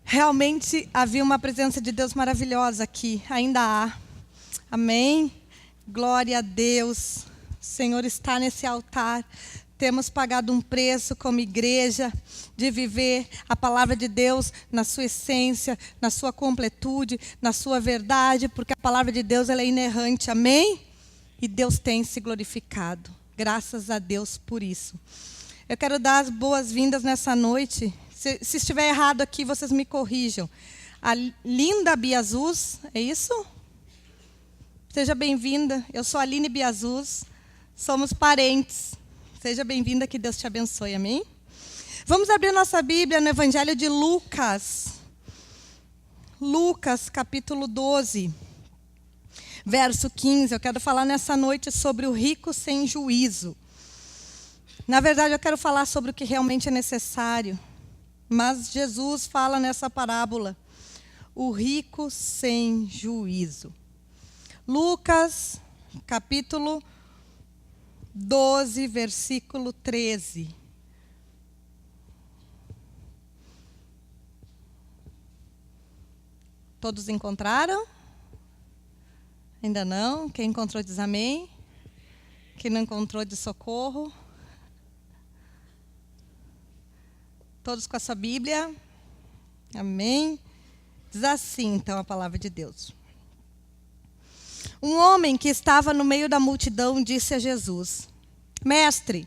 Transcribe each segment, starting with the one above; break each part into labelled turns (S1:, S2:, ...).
S1: Realmente havia uma presença de Deus maravilhosa aqui, ainda há. Amém? Glória a Deus. O Senhor está nesse altar. Temos pagado um preço como igreja de viver a palavra de Deus na sua essência, na sua completude, na sua verdade, porque a palavra de Deus ela é inerrante. Amém? E Deus tem se glorificado. Graças a Deus por isso. Eu quero dar as boas-vindas nessa noite. Se estiver errado aqui, vocês me corrijam. A Linda Biazus, é isso? Seja bem-vinda. Eu sou a Aline Biazus. Somos parentes. Seja bem-vinda, que Deus te abençoe. Amém? Vamos abrir nossa Bíblia no Evangelho de Lucas. Lucas, capítulo 12, verso 15. Eu quero falar nessa noite sobre o rico sem juízo. Na verdade, eu quero falar sobre o que realmente é necessário. Mas Jesus fala nessa parábola, o rico sem juízo. Lucas, capítulo 12, versículo 13. Todos encontraram? Ainda não? Quem encontrou diz amém. Quem não encontrou diz socorro. Todos com a sua Bíblia? Amém? Diz assim, então, a palavra de Deus. Um homem que estava no meio da multidão disse a Jesus: Mestre,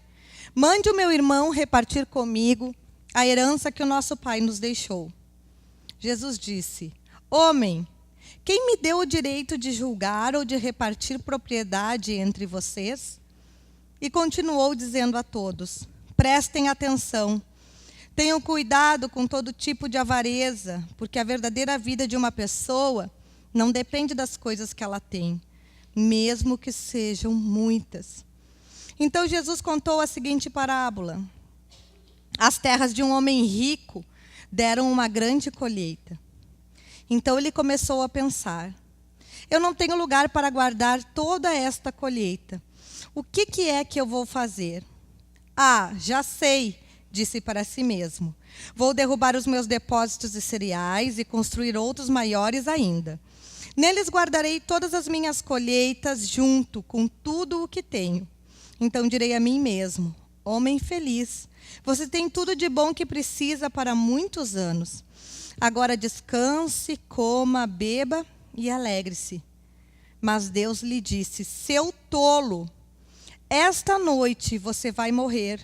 S1: mande o meu irmão repartir comigo a herança que o nosso pai nos deixou. Jesus disse: Homem, quem me deu o direito de julgar ou de repartir propriedade entre vocês? E continuou dizendo a todos: Prestem atenção. Tenham cuidado com todo tipo de avareza, porque a verdadeira vida de uma pessoa não depende das coisas que ela tem, mesmo que sejam muitas. Então Jesus contou a seguinte parábola. As terras de um homem rico deram uma grande colheita. Então ele começou a pensar: eu não tenho lugar para guardar toda esta colheita. O que é que eu vou fazer? Ah, já sei, disse para si mesmo. Vou derrubar os meus depósitos de cereais e construir outros maiores ainda. Neles guardarei todas as minhas colheitas junto com tudo o que tenho. Então direi a mim mesmo: homem feliz, você tem tudo de bom que precisa para muitos anos. Agora descanse, coma, beba e alegre-se. Mas Deus lhe disse: seu tolo, esta noite você vai morrer.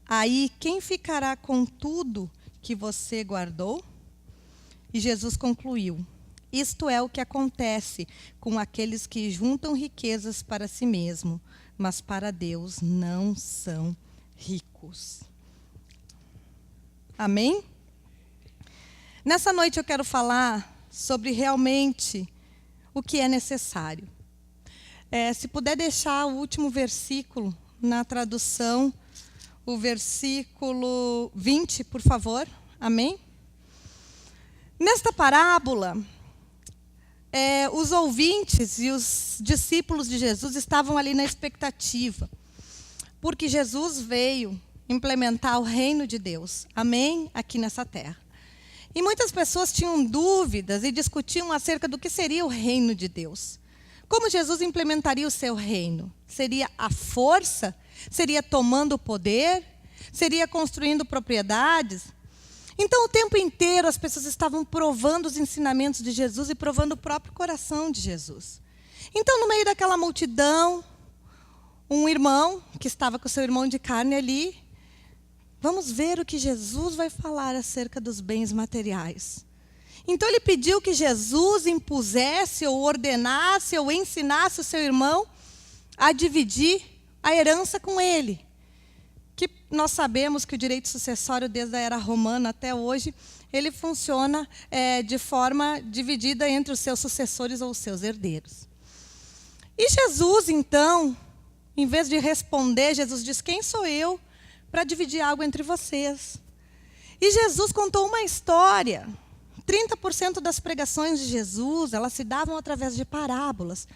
S1: Aí, quem ficará com tudo que você guardou? E Jesus concluiu: isto é o que acontece com aqueles que juntam riquezas para si mesmo, mas para Deus não são ricos. Amém? Nessa noite eu quero falar sobre realmente o que é necessário. Se puder deixar o último versículo na tradução, o versículo 20, por favor. Amém? Nesta parábola, os ouvintes e os discípulos de Jesus estavam ali na expectativa, porque Jesus veio implementar o reino de Deus. Amém? Aqui nessa terra. E muitas pessoas tinham dúvidas e discutiam acerca do que seria o reino de Deus. Como Jesus implementaria o seu reino? Seria à força? Seria tomando o poder? Seria construindo propriedades? Então, o tempo inteiro, as pessoas estavam provando os ensinamentos de Jesus e provando o próprio coração de Jesus. Então, no meio daquela multidão, um irmão, que estava com seu irmão de carne ali, vamos ver o que Jesus vai falar acerca dos bens materiais. Então, ele pediu que Jesus impusesse, ou ordenasse, ou ensinasse o seu irmão a dividir a herança com ele. Que nós sabemos que o direito sucessório, desde a era romana até hoje, ele funciona de forma dividida entre os seus sucessores ou os seus herdeiros. E Jesus, então, em vez de responder, Jesus diz: quem sou eu para dividir algo entre vocês? E Jesus contou uma história. 30% das pregações de Jesus, elas se davam através de parábolas,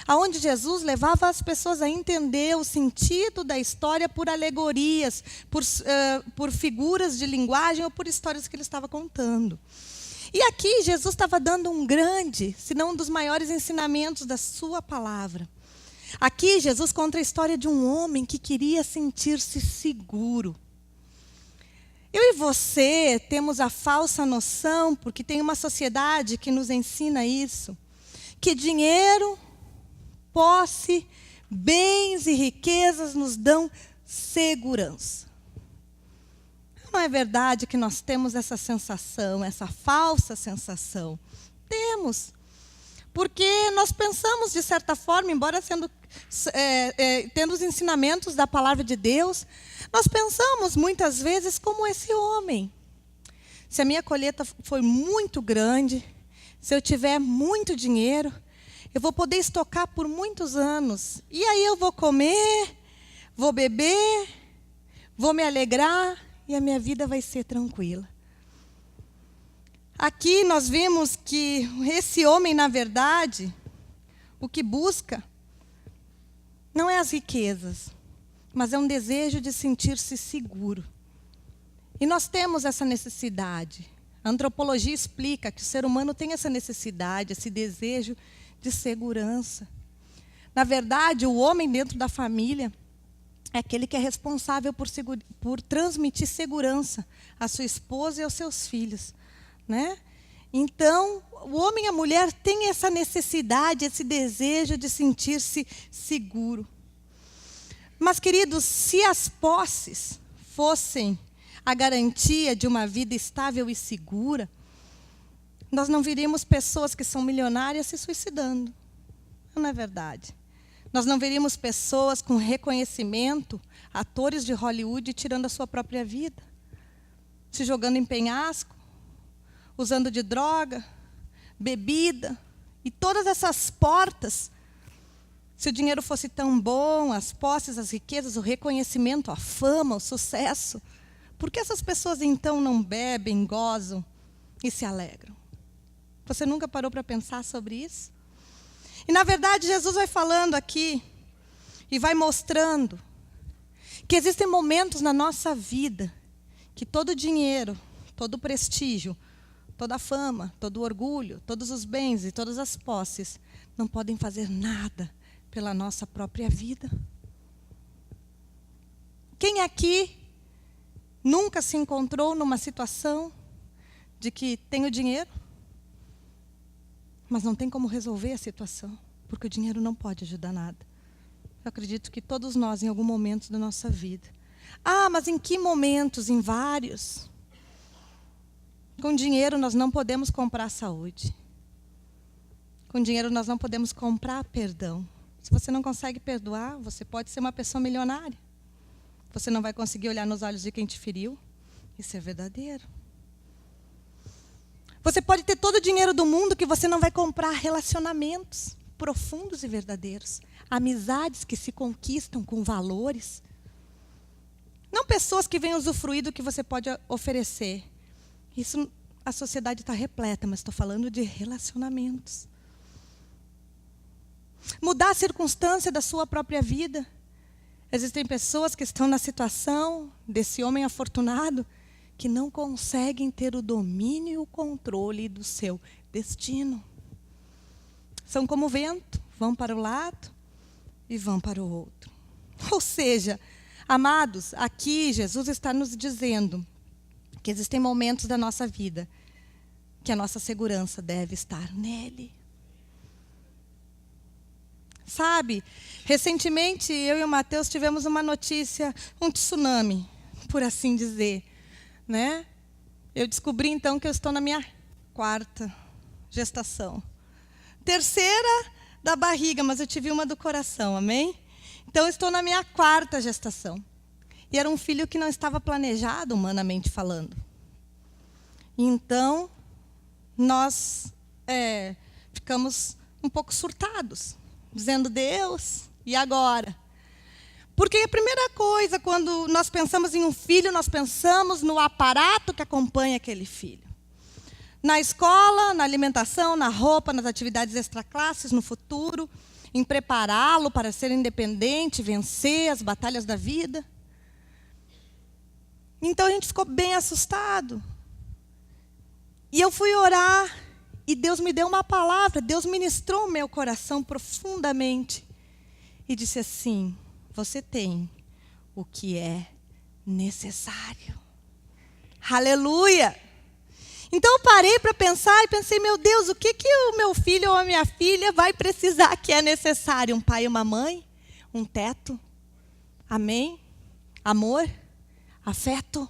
S1: aonde Jesus levava as pessoas a entender o sentido da história por alegorias, por figuras de linguagem ou por histórias que ele estava contando. E aqui Jesus estava dando um grande, se não um dos maiores ensinamentos da sua palavra. Aqui Jesus conta a história de um homem que queria sentir-se seguro. Eu e você temos a falsa noção, porque tem uma sociedade que nos ensina isso, que dinheiro, posse, bens e riquezas nos dão segurança. Não é verdade que nós temos essa sensação, essa falsa sensação? Temos. Porque nós pensamos, de certa forma, embora tendo os ensinamentos da palavra de Deus, nós pensamos muitas vezes como esse homem. Se a minha colheita for muito grande, se eu tiver muito dinheiro, eu vou poder estocar por muitos anos. E aí eu vou comer, vou beber, vou me alegrar e a minha vida vai ser tranquila. Aqui nós vimos que esse homem, na verdade, o que busca não é as riquezas, mas é um desejo de sentir-se seguro. E nós temos essa necessidade. A antropologia explica que o ser humano tem essa necessidade, esse desejo de segurança. Na verdade, o homem dentro da família é aquele que é responsável por transmitir segurança à sua esposa e aos seus filhos. Né? Então, o homem e a mulher têm essa necessidade, esse desejo de sentir-se seguro. Mas, queridos, se as posses fossem a garantia de uma vida estável e segura, nós não veríamos pessoas que são milionárias se suicidando. Não é verdade? Nós não veríamos pessoas com reconhecimento, atores de Hollywood, tirando a sua própria vida, se jogando em penhasco, usando de droga, bebida, e todas essas portas. Se o dinheiro fosse tão bom, as posses, as riquezas, o reconhecimento, a fama, o sucesso, por que essas pessoas então não bebem, gozam e se alegram? Você nunca parou para pensar sobre isso? E, na verdade, Jesus vai falando aqui e vai mostrando que existem momentos na nossa vida que todo dinheiro, todo prestígio, toda a fama, todo o orgulho, todos os bens e todas as posses não podem fazer nada pela nossa própria vida. Quem aqui nunca se encontrou numa situação de que tem o dinheiro, mas não tem como resolver a situação, porque o dinheiro não pode ajudar nada? Eu acredito que todos nós, em algum momento da nossa vida. Ah, mas em que momentos? Em vários. Com dinheiro nós não podemos comprar saúde. Com dinheiro nós não podemos comprar perdão. Se você não consegue perdoar, você pode ser uma pessoa milionária. Você não vai conseguir olhar nos olhos de quem te feriu. Isso é verdadeiro. Você pode ter todo o dinheiro do mundo que você não vai comprar relacionamentos profundos e verdadeiros. Amizades que se conquistam com valores. Não pessoas que vêm usufruir do que você pode oferecer. Isso, a sociedade está repleta, mas estou falando de relacionamentos. Mudar a circunstância da sua própria vida. Existem pessoas que estão na situação desse homem afortunado, que não conseguem ter o domínio e o controle do seu destino. São como o vento, vão para o lado e vão para o outro. Ou seja, amados, aqui Jesus está nos dizendo que existem momentos da nossa vida que a nossa segurança deve estar nele. Sabe, recentemente eu e o Mateus tivemos uma notícia, um tsunami, por assim dizer. Né? Eu descobri então que eu estou na minha 4ª gestação. 3ª da barriga, mas eu tive uma do coração, amém? Então eu estou na minha 4ª gestação. E era um filho que não estava planejado, humanamente falando. Então, nós ficamos um pouco surtados, dizendo, Deus, e agora? Porque a primeira coisa, quando nós pensamos em um filho, nós pensamos no aparato que acompanha aquele filho. Na escola, na alimentação, na roupa, nas atividades extraclasses, no futuro, em prepará-lo para ser independente, vencer as batalhas da vida. Então a gente ficou bem assustado. E eu fui orar e Deus me deu uma palavra, Deus ministrou o meu coração profundamente e disse assim: você tem o que é necessário. Aleluia! Então eu parei para pensar e pensei, meu Deus, o que o meu filho ou a minha filha vai precisar que é necessário? Um pai e uma mãe? Um teto? Amém? Amor? Afeto?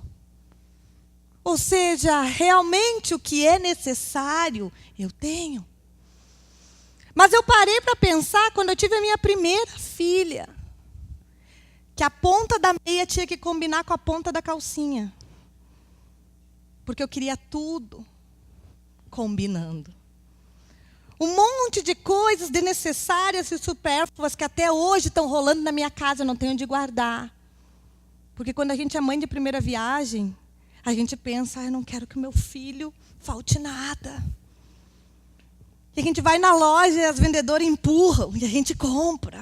S1: Ou seja, realmente o que é necessário, eu tenho. Mas eu parei para pensar quando eu tive a minha primeira filha, que a ponta da meia tinha que combinar com a ponta da calcinha. Porque eu queria tudo combinando. Um monte de coisas desnecessárias e supérfluas que até hoje estão rolando na minha casa, eu não tenho onde guardar. Porque quando a gente é mãe de primeira viagem, a gente pensa, eu não quero que o meu filho falte nada. E a gente vai na loja e as vendedoras empurram e a gente compra.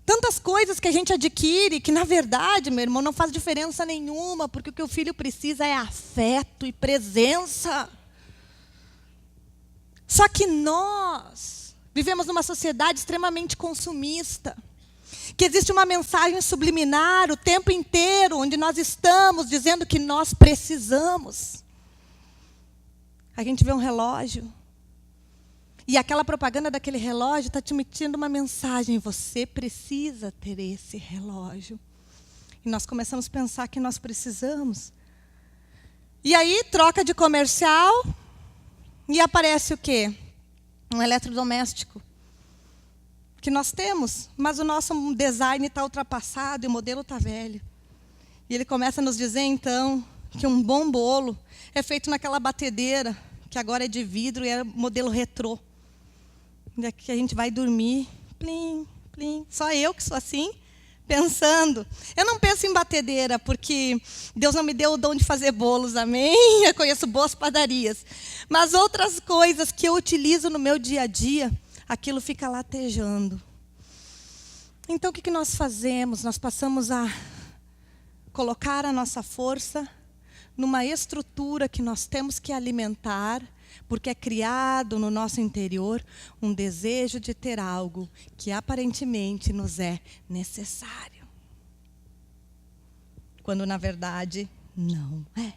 S1: Tantas coisas que a gente adquire que, na verdade, meu irmão, não faz diferença nenhuma, porque o que o filho precisa é afeto e presença. Só que nós vivemos numa sociedade extremamente consumista, que existe uma mensagem subliminar o tempo inteiro, onde nós estamos dizendo que nós precisamos. A gente vê um relógio, e aquela propaganda daquele relógio está te emitindo uma mensagem, você precisa ter esse relógio. E nós começamos a pensar que nós precisamos. E aí, troca de comercial, e aparece o quê? Um eletrodoméstico. Que nós temos, mas o nosso design está ultrapassado e o modelo está velho. E ele começa a nos dizer, então, que um bom bolo é feito naquela batedeira, que agora é de vidro e é modelo retrô. E que a gente vai dormir, plim, plim. Só eu que sou assim, pensando. Eu não penso em batedeira, porque Deus não me deu o dom de fazer bolos, amém? Eu conheço boas padarias. Mas outras coisas que eu utilizo no meu dia a dia, aquilo fica latejando. Então, o que nós fazemos? Nós passamos a colocar a nossa força numa estrutura que nós temos que alimentar, porque é criado no nosso interior um desejo de ter algo que aparentemente nos é necessário. Quando, na verdade, não é.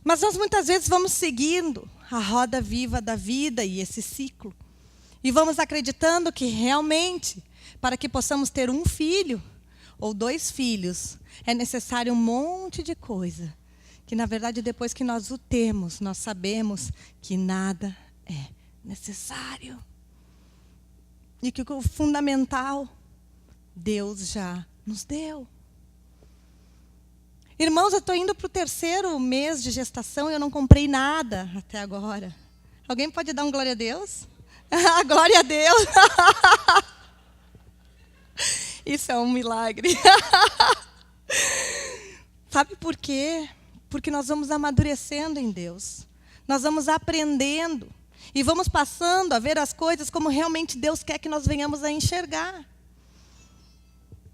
S1: Mas nós muitas vezes vamos seguindo a roda viva da vida e esse ciclo. E vamos acreditando que realmente, para que possamos ter um filho ou 2 filhos, é necessário um monte de coisa. Que, na verdade, depois que nós o temos, nós sabemos que nada é necessário. E que o fundamental, Deus já nos deu. Irmãos, eu estou indo para o 3º mês de gestação e eu não comprei nada até agora. Alguém pode dar um glória a Deus? Glória a Deus! Isso é um milagre. Sabe por quê? Porque nós vamos amadurecendo em Deus. Nós vamos aprendendo. E vamos passando a ver as coisas como realmente Deus quer que nós venhamos a enxergar.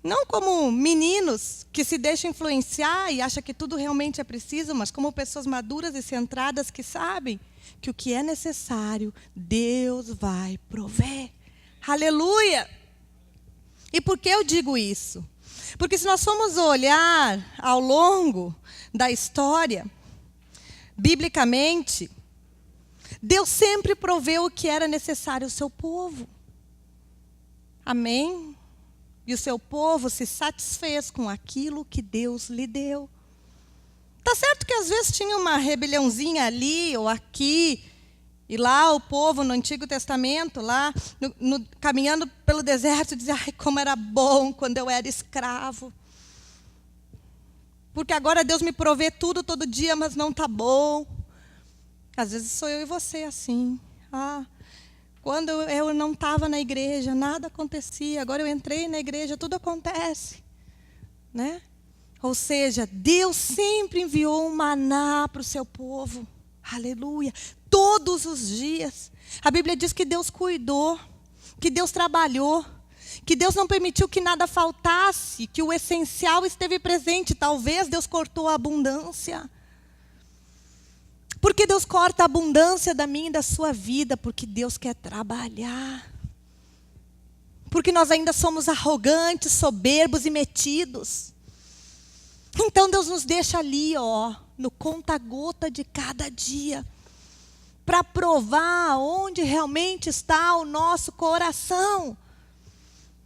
S1: Não como meninos que se deixam influenciar e acham que tudo realmente é preciso, mas como pessoas maduras e centradas que sabem que o que é necessário, Deus vai prover. Aleluia! E por que eu digo isso? Porque se nós formos olhar ao longo da história, biblicamente, Deus sempre proveu o que era necessário ao seu povo. Amém? E o seu povo se satisfez com aquilo que Deus lhe deu. Tá certo que às vezes tinha uma rebeliãozinha ali ou aqui, e lá o povo no Antigo Testamento, lá caminhando pelo deserto, dizia, ai, como era bom quando eu era escravo. Porque agora Deus me provê tudo todo dia, mas não está bom. Às vezes sou eu e você assim. Quando eu não estava na igreja, nada acontecia. Agora eu entrei na igreja, tudo acontece. Né? Ou seja, Deus sempre enviou um maná para o seu povo. Aleluia. Todos os dias. A Bíblia diz que Deus cuidou, que Deus trabalhou, que Deus não permitiu que nada faltasse, que o essencial esteve presente. Talvez Deus cortou a abundância. Porque Deus corta a abundância da minha e da sua vida, porque Deus quer trabalhar. Porque nós ainda somos arrogantes, soberbos e metidos. Então Deus nos deixa ali, no conta-gota de cada dia, para provar onde realmente está o nosso coração.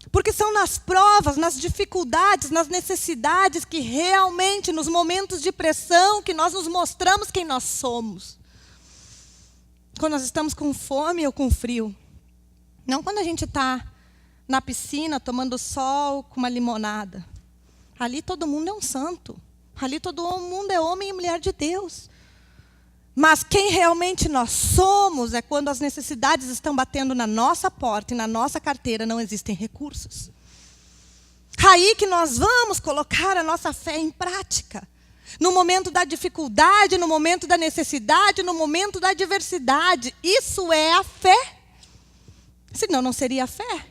S1: Porque são nas provas, nas dificuldades, nas necessidades que realmente, nos momentos de pressão, que nós nos mostramos quem nós somos. Quando nós estamos com fome ou com frio. Não quando a gente está na piscina, tomando sol, com uma limonada. Ali todo mundo é um santo. Ali todo mundo é homem e mulher de Deus. Mas quem realmente nós somos é quando as necessidades estão batendo na nossa porta e na nossa carteira não existem recursos. Aí que nós vamos colocar a nossa fé em prática. No momento da dificuldade, no momento da necessidade, no momento da adversidade. Isso é a fé. Senão não seria a fé.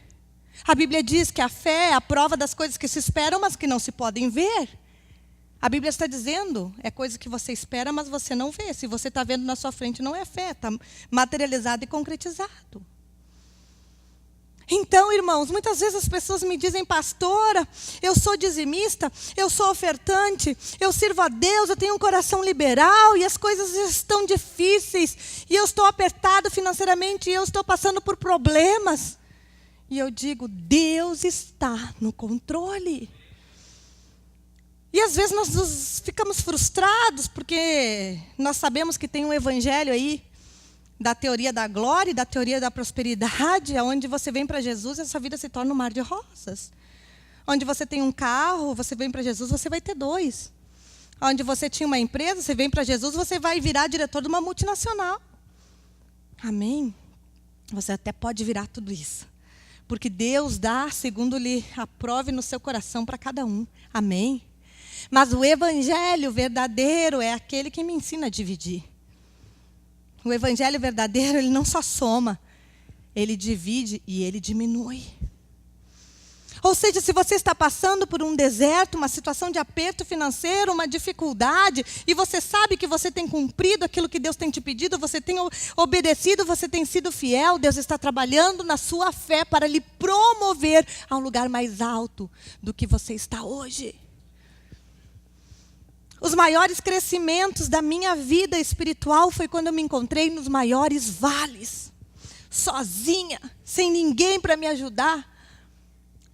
S1: A Bíblia diz que a fé é a prova das coisas que se esperam, mas que não se podem ver. A Bíblia está dizendo, é coisa que você espera, mas você não vê. Se você está vendo na sua frente, não é fé, está materializado e concretizado. Então, irmãos, muitas vezes as pessoas me dizem, pastora, eu sou dizimista, eu sou ofertante, eu sirvo a Deus, eu tenho um coração liberal e as coisas estão difíceis, e eu estou apertado financeiramente, e eu estou passando por problemas. E eu digo, Deus está no controle. E às vezes nós ficamos frustrados, porque nós sabemos que tem um evangelho aí, da teoria da glória e da teoria da prosperidade, onde você vem para Jesus e a sua vida se torna um mar de rosas. Onde você tem um carro, você vem para Jesus, você vai ter 2. Onde você tinha uma empresa, você vem para Jesus, você vai virar diretor de uma multinacional. Amém? Você até pode virar tudo isso. Porque Deus dá, segundo lhe aprove no seu coração para cada um. Amém? Mas o evangelho verdadeiro é aquele que me ensina a dividir. O evangelho verdadeiro, ele não só soma, ele divide e ele diminui. Ou seja, se você está passando por um deserto, uma situação de aperto financeiro, uma dificuldade, e você sabe que você tem cumprido aquilo que Deus tem te pedido, você tem obedecido, você tem sido fiel, Deus está trabalhando na sua fé para lhe promover a um lugar mais alto do que você está hoje. Os maiores crescimentos da minha vida espiritual foi quando eu me encontrei nos maiores vales, sozinha, sem ninguém para me ajudar,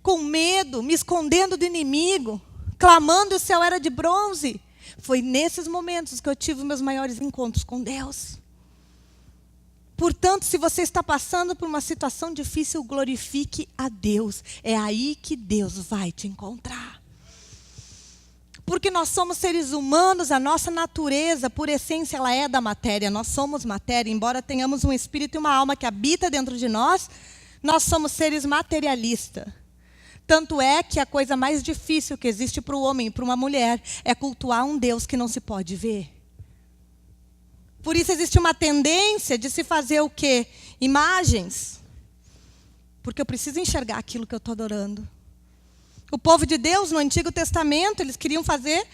S1: com medo, me escondendo do inimigo, clamando e o céu era de bronze. Foi nesses momentos que eu tive meus maiores encontros com Deus. Portanto, se você está passando por uma situação difícil, glorifique a Deus. É aí que Deus vai te encontrar. Porque nós somos seres humanos, a nossa natureza, por essência, ela é da matéria. Nós somos matéria, embora tenhamos um espírito e uma alma que habita dentro de nós, nós somos seres materialistas. Tanto é que a coisa mais difícil que existe para o homem e para uma mulher é cultuar um Deus que não se pode ver. Por isso existe uma tendência de se fazer o quê? Imagens. Porque eu preciso enxergar aquilo que eu estou adorando. O povo de Deus, no Antigo Testamento, eles queriam fazer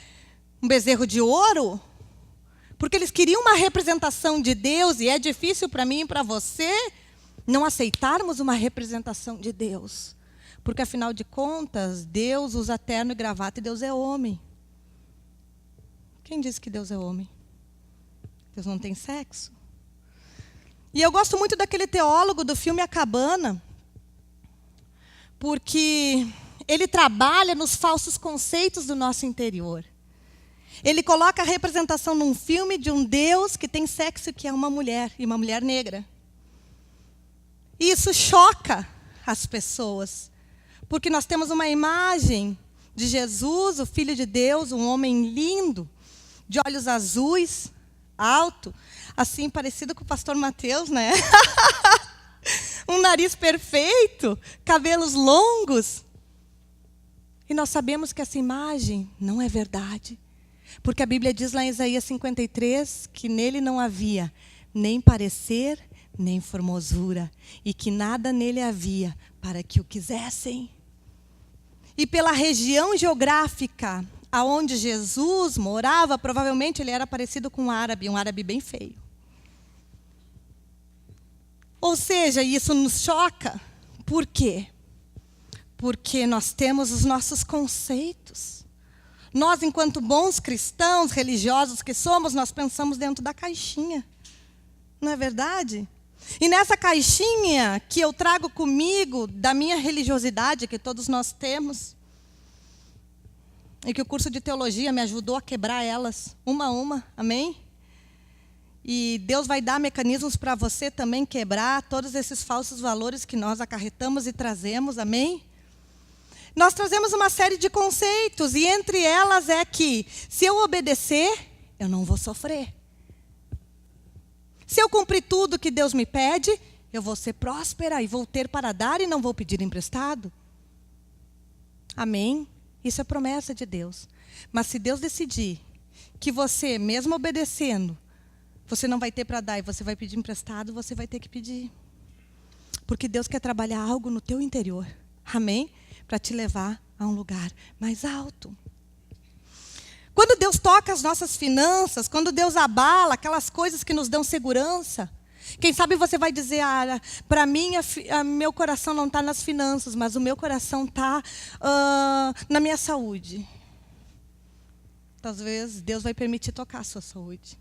S1: um bezerro de ouro, porque eles queriam uma representação de Deus, e é difícil para mim e para você não aceitarmos uma representação de Deus. Porque, afinal de contas, Deus usa terno e gravata e Deus é homem. Quem disse que Deus é homem? Deus não tem sexo. E eu gosto muito daquele teólogo do filme A Cabana, porque ele trabalha nos falsos conceitos do nosso interior. Ele coloca a representação num filme de um Deus que tem sexo, que é uma mulher, e uma mulher negra. E isso choca as pessoas, porque nós temos uma imagem de Jesus, o Filho de Deus, um homem lindo, de olhos azuis, alto, assim parecido com o pastor Mateus, né? Um nariz perfeito, cabelos longos. E nós sabemos que essa imagem não é verdade. Porque a Bíblia diz lá em Isaías 53 que nele não havia nem parecer, nem formosura. E que nada nele havia para que o quisessem. E pela região geográfica aonde Jesus morava, provavelmente ele era parecido com um árabe bem feio. Ou seja, isso nos choca. Por quê? Porque nós temos os nossos conceitos. Nós, enquanto bons cristãos, religiosos que somos, nós pensamos dentro da caixinha. Não é verdade? E nessa caixinha que eu trago comigo, da minha religiosidade, que todos nós temos, e que o curso de teologia me ajudou a quebrar elas, uma a uma, amém? E Deus vai dar mecanismos para você também quebrar todos esses falsos valores que nós acarretamos e trazemos, amém? Nós trazemos uma série de conceitos, e entre elas é que, se eu obedecer, eu não vou sofrer. Se eu cumprir tudo que Deus me pede, eu vou ser próspera e vou ter para dar e não vou pedir emprestado. Amém? Isso é promessa de Deus. Mas se Deus decidir que você, mesmo obedecendo, você não vai ter para dar e você vai pedir emprestado, você vai ter que pedir. Porque Deus quer trabalhar algo no teu interior. Amém? Para te levar a um lugar mais alto. Quando Deus toca as nossas finanças, quando Deus abala aquelas coisas que nos dão segurança, quem sabe você vai dizer, para mim, meu coração não está nas finanças, mas o meu coração está na minha saúde. Talvez Deus vai permitir tocar a sua saúde.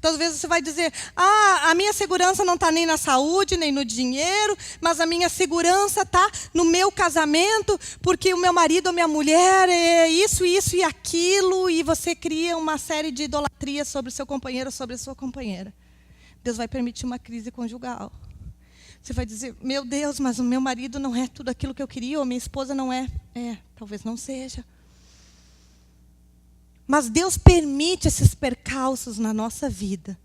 S1: Talvez você vai dizer, a minha segurança não está nem na saúde, nem no dinheiro, mas a minha segurança está no meu casamento, porque o meu marido ou minha mulher é isso, isso e aquilo, e você cria uma série de idolatrias sobre o seu companheiro, sobre a sua companheira. Deus vai permitir uma crise conjugal. Você vai dizer, meu Deus, mas o meu marido não é tudo aquilo que eu queria, ou minha esposa não é. Talvez não seja. Mas Deus permite esses percalços na nossa vida,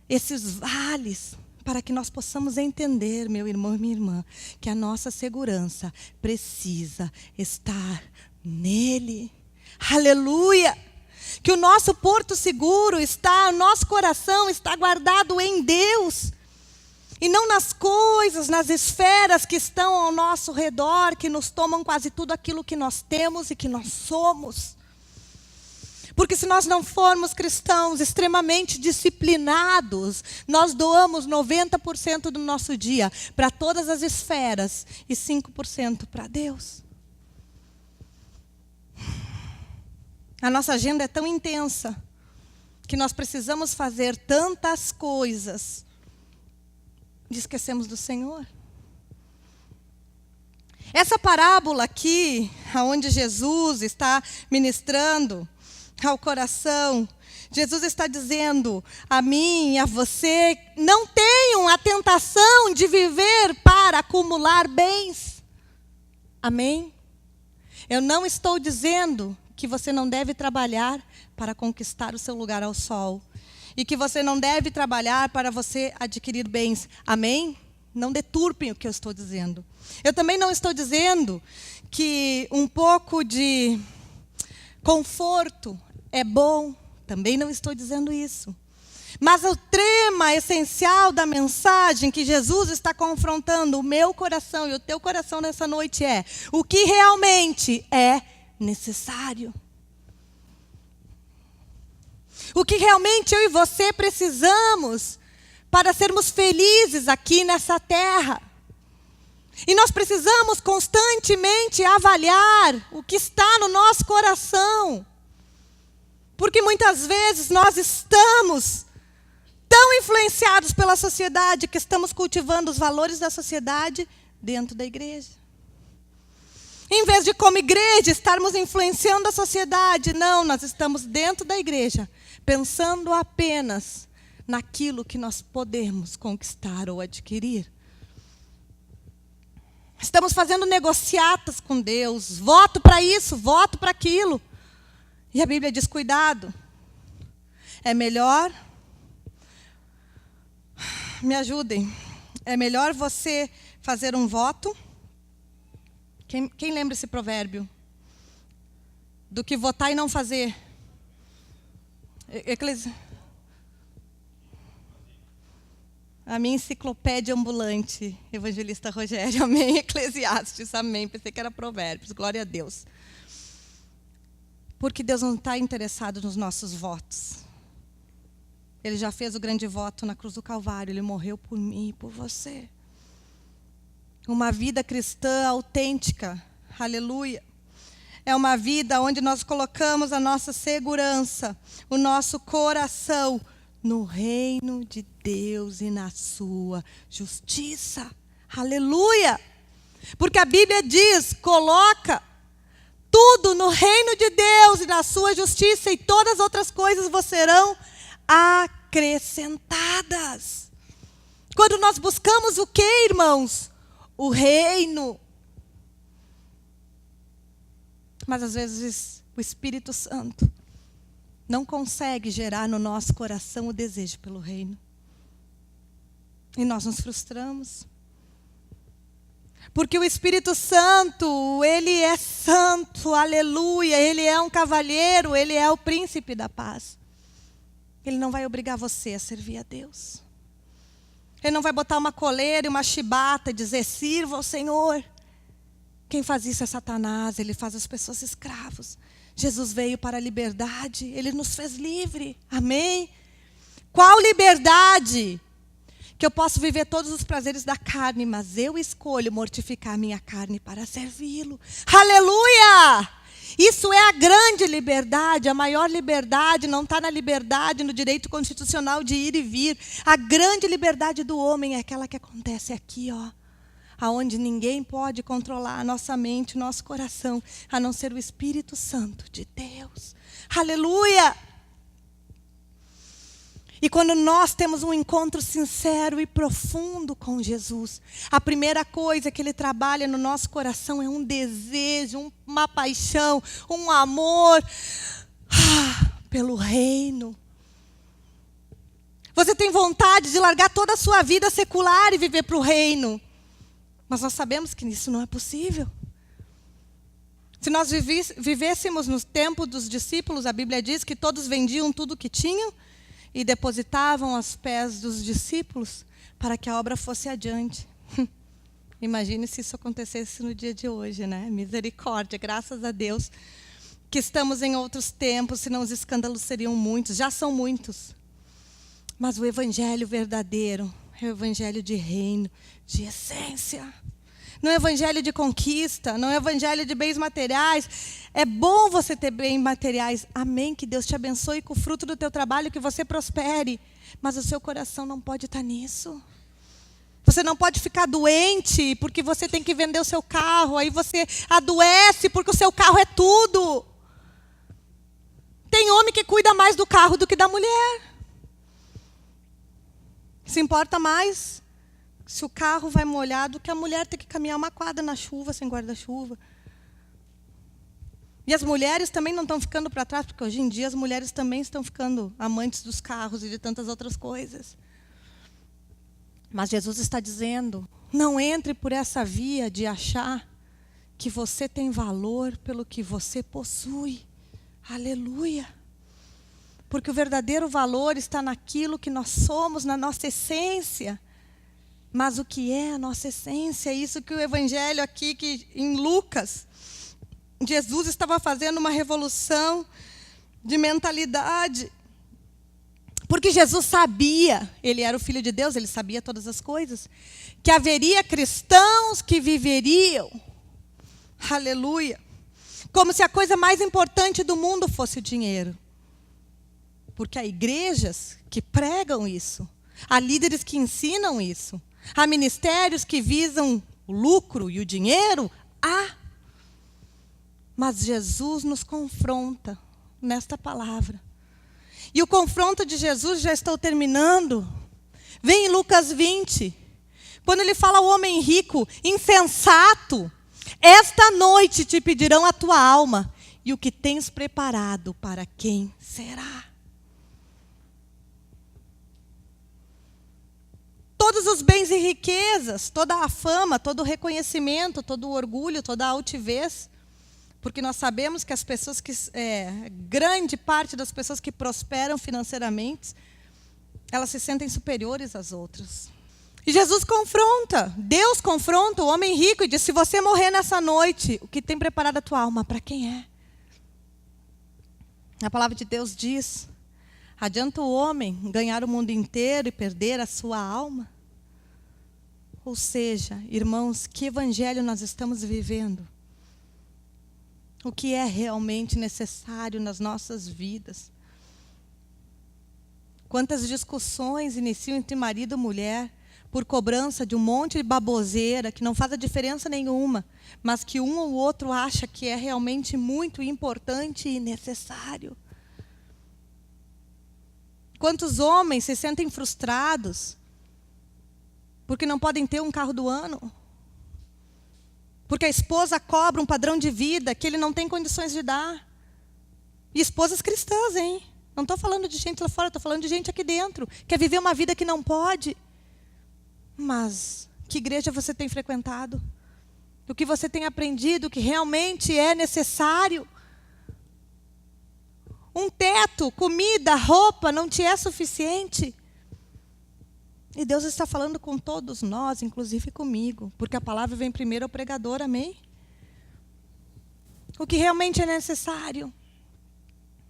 S1: esses vales, para que nós possamos entender, meu irmão e minha irmã, que a nossa segurança precisa estar nele. Aleluia! Que o nosso porto seguro está, o nosso coração está guardado em Deus. E não nas coisas, nas esferas que estão ao nosso redor, que nos tomam quase tudo aquilo que nós temos e que nós somos. Porque se nós não formos cristãos extremamente disciplinados, nós doamos 90% do nosso dia para todas as esferas e 5% para Deus. A nossa agenda é tão intensa que nós precisamos fazer tantas coisas e esquecemos do Senhor. Essa parábola aqui, onde Jesus está ministrando ao coração, Jesus está dizendo a mim e a você, não tenham a tentação de viver para acumular bens. Amém? Eu não estou dizendo que você não deve trabalhar para conquistar o seu lugar ao sol. E que você não deve trabalhar para você adquirir bens. Amém? Não deturpem o que eu estou dizendo. Eu também não estou dizendo que um pouco de conforto é bom. Também não estou dizendo isso. Mas o tema essencial da mensagem que Jesus está confrontando o meu coração e o teu coração nessa noite é: o que realmente é necessário. O que realmente eu e você precisamos para sermos felizes aqui nessa terra. E nós precisamos constantemente avaliar o que está no nosso coração. Porque muitas vezes nós estamos tão influenciados pela sociedade que estamos cultivando os valores da sociedade dentro da igreja. Em vez de, como igreja, estarmos influenciando a sociedade, não, nós estamos dentro da igreja, pensando apenas naquilo que nós podemos conquistar ou adquirir. Estamos fazendo negociatas com Deus, voto para isso, voto para aquilo. E a Bíblia diz, cuidado, é melhor, me ajudem, é melhor você fazer um voto. Quem lembra esse provérbio? Do que votar e não fazer. A minha enciclopédia ambulante, Evangelista Rogério, amém, Eclesiastes, amém. Pensei que era provérbios, glória a Deus. Porque Deus não está interessado nos nossos votos. Ele já fez o grande voto na cruz do Calvário. Ele morreu por mim e por você. Uma vida cristã autêntica. Aleluia. É uma vida onde nós colocamos a nossa segurança, o nosso coração no reino de Deus e na sua justiça. Aleluia. Porque a Bíblia diz, coloca tudo no reino de Deus e na sua justiça, e todas as outras coisas vos serão acrescentadas. Quando nós buscamos o quê, irmãos? O reino. Mas às vezes o Espírito Santo não consegue gerar no nosso coração o desejo pelo reino. E nós nos frustramos. Porque o Espírito Santo, ele é santo, aleluia, ele é um cavalheiro, ele é o príncipe da paz. Ele não vai obrigar você a servir a Deus. Ele não vai botar uma coleira e uma chibata e dizer, sirva ao Senhor. Quem faz isso é Satanás, ele faz as pessoas escravos. Jesus veio para a liberdade, ele nos fez livre, amém? Qual liberdade? Que eu posso viver todos os prazeres da carne, mas eu escolho mortificar minha carne para servi-lo. Aleluia! Isso é a grande liberdade, a maior liberdade não está na liberdade, no direito constitucional de ir e vir. A grande liberdade do homem é aquela que acontece aqui, ó. Aonde ninguém pode controlar a nossa mente, nosso coração, a não ser o Espírito Santo de Deus. Aleluia! E quando nós temos um encontro sincero e profundo com Jesus, a primeira coisa que Ele trabalha no nosso coração é um desejo, uma paixão, um amor pelo reino. Você tem vontade de largar toda a sua vida secular e viver para o reino. Mas nós sabemos que isso não é possível. Se nós vivêssemos no tempo dos discípulos, a Bíblia diz que todos vendiam tudo o que tinham e depositavam aos pés dos discípulos para que a obra fosse adiante. Imagine se isso acontecesse no dia de hoje, né? Misericórdia, graças a Deus que estamos em outros tempos, senão os escândalos seriam muitos, já são muitos. Mas o evangelho verdadeiro é o evangelho de reino, de essência. Não é evangelho de conquista, não é evangelho de bens materiais. É bom você ter bens materiais. Amém, que Deus te abençoe com o fruto do teu trabalho, que você prospere. Mas o seu coração não pode estar nisso. Você não pode ficar doente porque você tem que vender o seu carro. Aí você adoece porque o seu carro é tudo. Tem homem que cuida mais do carro do que da mulher. Se importa mais se o carro vai molhado que a mulher tem que caminhar uma quadra na chuva, sem guarda-chuva. E as mulheres também não estão ficando para trás, porque hoje em dia as mulheres também estão ficando amantes dos carros e de tantas outras coisas. Mas Jesus está dizendo, não entre por essa via de achar que você tem valor pelo que você possui. Aleluia! Porque o verdadeiro valor está naquilo que nós somos, na nossa essência. Mas o que é a nossa essência? É isso que o evangelho aqui, que em Lucas, Jesus estava fazendo uma revolução de mentalidade. Porque Jesus sabia, ele era o Filho de Deus, ele sabia todas as coisas, que haveria cristãos que viveriam, aleluia, como se a coisa mais importante do mundo fosse o dinheiro. Porque há igrejas que pregam isso, há líderes que ensinam isso, há ministérios que visam o lucro e o dinheiro, mas Jesus nos confronta nesta palavra. E o confronto de Jesus, já estou terminando, vem em Lucas 20, quando ele fala ao homem rico, insensato, esta noite te pedirão a tua alma, e o que tens preparado para quem será? Todos os bens e riquezas, toda a fama, todo o reconhecimento, todo o orgulho, toda a altivez, porque nós sabemos que as pessoas grande parte das pessoas que prosperam financeiramente, elas se sentem superiores às outras. E Jesus confronta, Deus confronta o homem rico e diz, se você morrer nessa noite, o que tem preparado a tua alma, para quem é? A palavra de Deus diz: adianta o homem ganhar o mundo inteiro e perder a sua alma? Ou seja, irmãos, que evangelho nós estamos vivendo? O que é realmente necessário nas nossas vidas? Quantas discussões iniciam entre marido e mulher por cobrança de um monte de baboseira que não faz a diferença nenhuma, mas que um ou outro acha que é realmente muito importante e necessário. Quantos homens se sentem frustrados porque não podem ter um carro do ano? Porque a esposa cobra um padrão de vida que ele não tem condições de dar. E esposas cristãs, hein? Não estou falando de gente lá fora, estou falando de gente aqui dentro. Quer viver uma vida que não pode. Mas que igreja você tem frequentado? O que você tem aprendido que realmente é necessário? Um teto, comida, roupa não te é suficiente? E Deus está falando com todos nós, inclusive comigo, porque a palavra vem primeiro ao pregador, amém? O que realmente é necessário?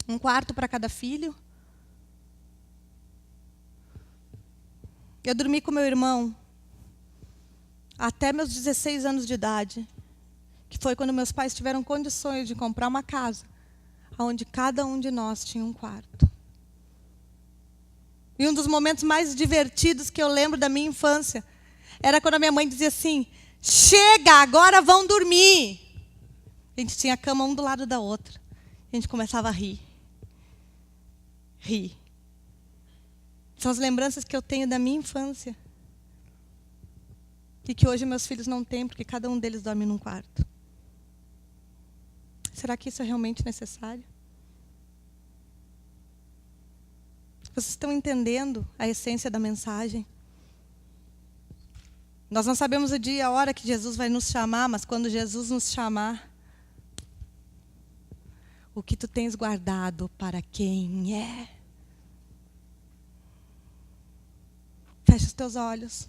S1: Um quarto para cada filho? Eu dormi com meu irmão até meus 16 anos de idade, que foi quando meus pais tiveram condições de comprar uma casa, onde cada um de nós tinha um quarto. E um dos momentos mais divertidos que eu lembro da minha infância era quando a minha mãe dizia assim: chega, agora vão dormir. A gente tinha a cama um do lado da outra. A gente começava a rir. Rir. São as lembranças que eu tenho da minha infância. E que hoje meus filhos não têm, porque cada um deles dorme num quarto. Será que isso é realmente necessário? Vocês estão entendendo a essência da mensagem? Nós não sabemos o dia e a hora que Jesus vai nos chamar, mas quando Jesus nos chamar, o que tu tens guardado para quem é? Fecha os teus olhos.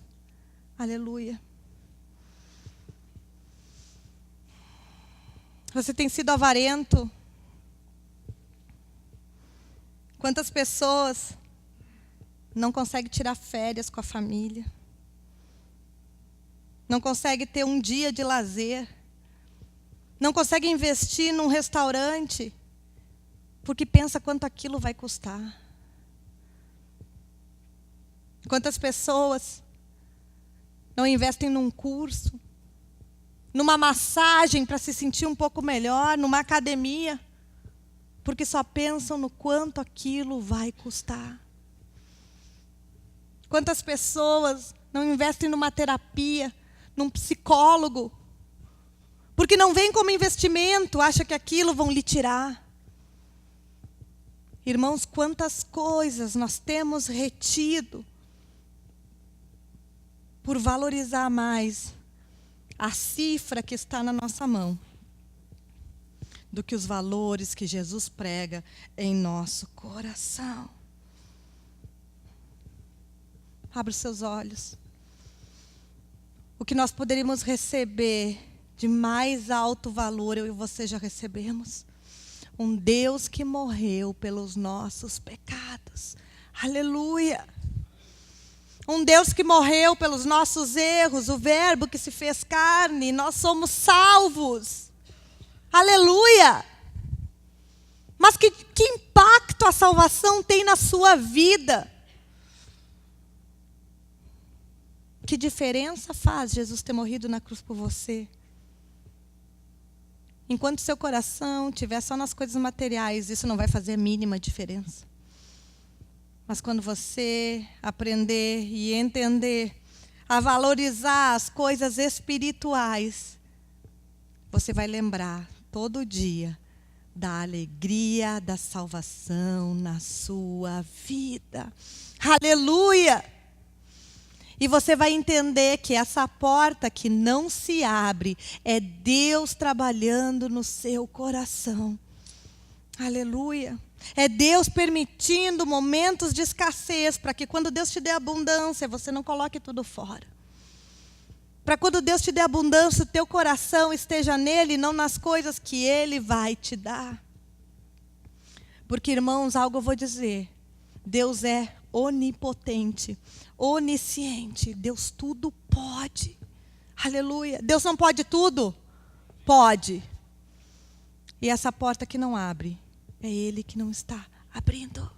S1: Aleluia. Você tem sido avarento? Quantas pessoas não conseguem tirar férias com a família? Não conseguem ter um dia de lazer? Não conseguem investir num restaurante porque pensa quanto aquilo vai custar? Quantas pessoas não investem num curso, numa massagem para se sentir um pouco melhor, numa academia, porque só pensam no quanto aquilo vai custar? Quantas pessoas não investem numa terapia, num psicólogo, porque não vem como investimento, acha que aquilo vão lhe tirar? Irmãos, quantas coisas nós temos retido por valorizar mais a cifra que está na nossa mão do que os valores que Jesus prega em nosso coração. Abra os seus olhos. O que nós poderíamos receber de mais alto valor, eu e você já recebemos. Um Deus que morreu pelos nossos pecados. Aleluia! Um Deus que morreu pelos nossos erros, o Verbo que se fez carne, nós somos salvos. Aleluia! Mas que impacto a salvação tem na sua vida? Que diferença faz Jesus ter morrido na cruz por você? Enquanto seu coração estiver só nas coisas materiais, isso não vai fazer a mínima diferença. Mas quando você aprender e entender a valorizar as coisas espirituais, você vai lembrar todo dia da alegria da salvação na sua vida. Aleluia! E você vai entender que essa porta que não se abre é Deus trabalhando no seu coração. Aleluia! É Deus permitindo momentos de escassez para que quando Deus te dê abundância, você não coloque tudo fora. Para quando Deus te dê abundância, o teu coração esteja nele, não nas coisas que Ele vai te dar. Porque, irmãos, algo eu vou dizer. Deus é onipotente, onisciente. Deus tudo pode. Aleluia. Deus não pode tudo? Pode. E essa porta que não abre, é Ele que não está abrindo.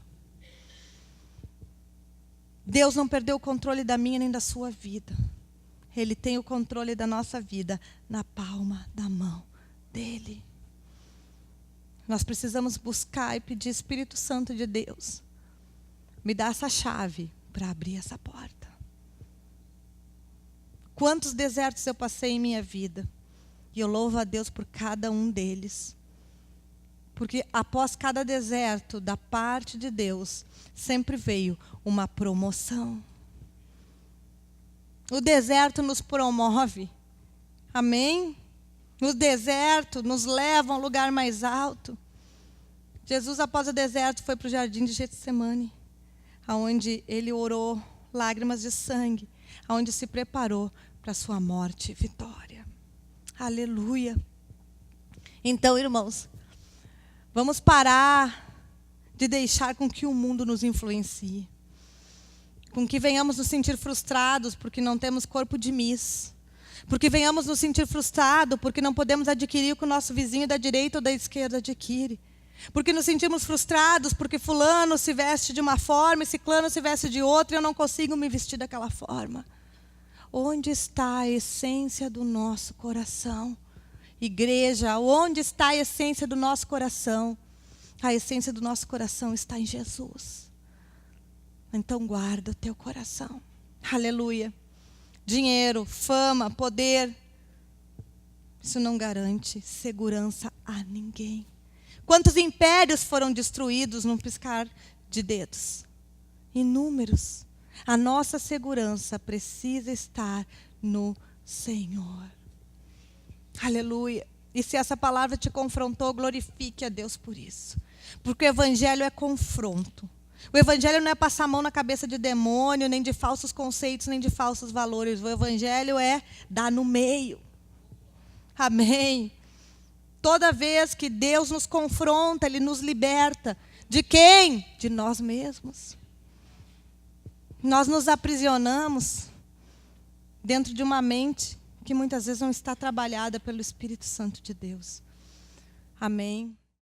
S1: Deus não perdeu o controle da minha nem da sua vida. Ele tem o controle da nossa vida na palma da mão dEle. Nós precisamos buscar e pedir, Espírito Santo de Deus, me dá essa chave para abrir essa porta. Quantos desertos eu passei em minha vida. E eu louvo a Deus por cada um deles. Porque após cada deserto, da parte de Deus, sempre veio uma promoção. O deserto nos promove. Amém? O deserto nos leva a um lugar mais alto. Jesus, após o deserto, foi para o jardim de Getsemane, onde ele orou lágrimas de sangue, onde se preparou para a sua morte e vitória. Aleluia. Então, irmãos, vamos parar de deixar com que o mundo nos influencie. Com que venhamos nos sentir frustrados porque não temos corpo de Miss. Porque venhamos nos sentir frustrados porque não podemos adquirir o que o nosso vizinho da direita ou da esquerda adquire. Porque nos sentimos frustrados porque fulano se veste de uma forma e ciclano se veste de outra e eu não consigo me vestir daquela forma. Onde está a essência do nosso coração? Igreja, onde está a essência do nosso coração? A essência do nosso coração está em Jesus. Então guarda o teu coração. Aleluia. Dinheiro, fama, poder, isso não garante segurança a ninguém. Quantos impérios foram destruídos num piscar de dedos? Inúmeros. A nossa segurança precisa estar no Senhor. Aleluia. E se essa palavra te confrontou, glorifique a Deus por isso. Porque o evangelho é confronto. O evangelho não é passar a mão na cabeça de demônio, nem de falsos conceitos, nem de falsos valores. O evangelho é dar no meio. Amém. Toda vez que Deus nos confronta, Ele nos liberta. De quem? De nós mesmos. Nós nos aprisionamos dentro de uma mente que muitas vezes não está trabalhada pelo Espírito Santo de Deus. Amém.